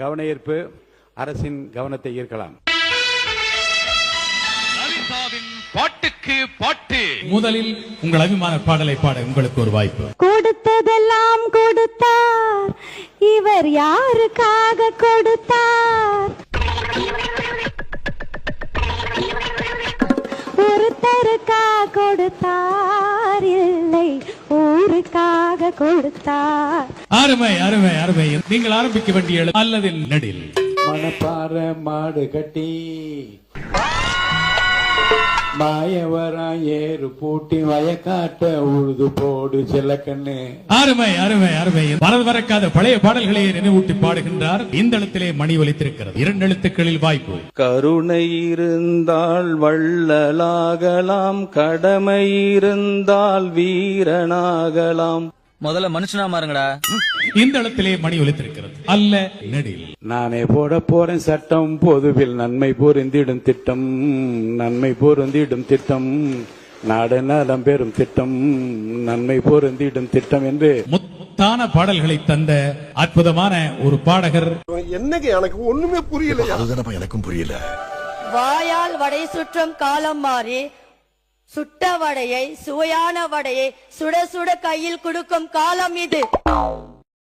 கவன ஈர்ப்பு அரசின் கவனத்தை ஈர்க்கலாம். பாட்டுக்கு பாட்டு. முதலில் உங்கள் அபிமான பாடலை பாட உங்களுக்கு ஒரு வாய்ப்பு. கொடுத்ததெல்லாம் கொடுத்தார், இவர் யாருக்காக கொடுத்தார்? ஒருத்தருக்கா கொடுத்தார், இல்லை ஊருக்காக கொடுத்தார். அருமை அருமை அருமை. நீங்கள் ஆரம்பிக்க வேண்டிய அல்லது நடில். மணப்பாற மாடு கட்டி மாயவரா ஏறு பூட்டி வயக்காட்ட உழுது போடு செல்லக்கண்ணு. அருமை அருமை அருமை. வரக்காத பழைய பாடல்களை நினைவூட்டி பாடுகின்றார். இந்த எழுத்திலே மணி ஒலித்திருக்கிறது. 2 எழுத்துக்களில் வாய்ப்பு. கருணை இருந்தால் வள்ளலாகலாம், கடமை இருந்தால் வீரனாகலாம். முதல்ல மனுஷனா மாறுங்கடா. இந்த இடத்திலே மணி ஒலித்திருக்கிறது. அல்ல நெடில். நானே போட போறேன் சட்டம், பொதுவில் நன்மை பொருந்திடும் திட்டம், நன்மை பொருந்திடும் திட்டம், நாடு நலம் பெறும் திட்டம், நன்மை பொருந்திடும் திட்டம் என்று முத்தான பாடல்களை தந்த அற்புதமான ஒரு பாடகர். என்னங்க எனக்கு ஒண்ணுமே புரியல. அதுதானப்பா எனக்கும் புரியல. வாயால் வடை சுற்றும் காலம் மாறி சுட்ட வடையை, சுவையான வடையை சுட சுட கையில் கொடுக்கும் காலம் இது.